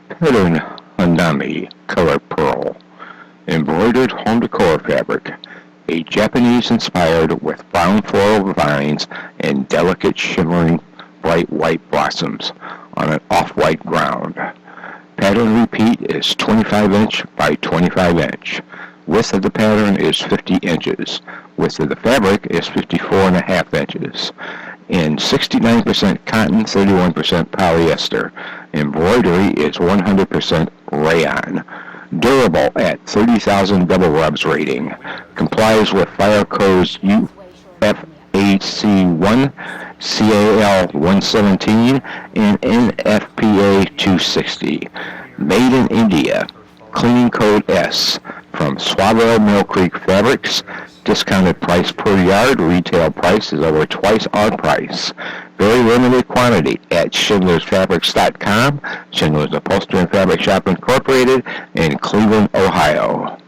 Pattern Hanami Pearl, embroidered home decor fabric, a Japanese-inspired with brown floral vines and delicate shimmering bright white blossoms on an off-white ground. Pattern repeat is 25 inch by 25 inch. Width of the pattern is 50 inches. Width of the fabric is 54.5 inches. And 69% cotton, 31% polyester. Embroidery is 100% rayon. Durable at 30,000 double rubs rating. Complies with fire codes UFAC 1, CAL 117, and NFPA 260. Made in India. Cleaning code S from Swavelle Mill Creek Fabrics. Discounted price per yard. Retail price is over twice our price. Very limited quantity at schindlersfabrics.com. Schindler's Upholstery and Fabric Shop Incorporated in Cleveland, Ohio.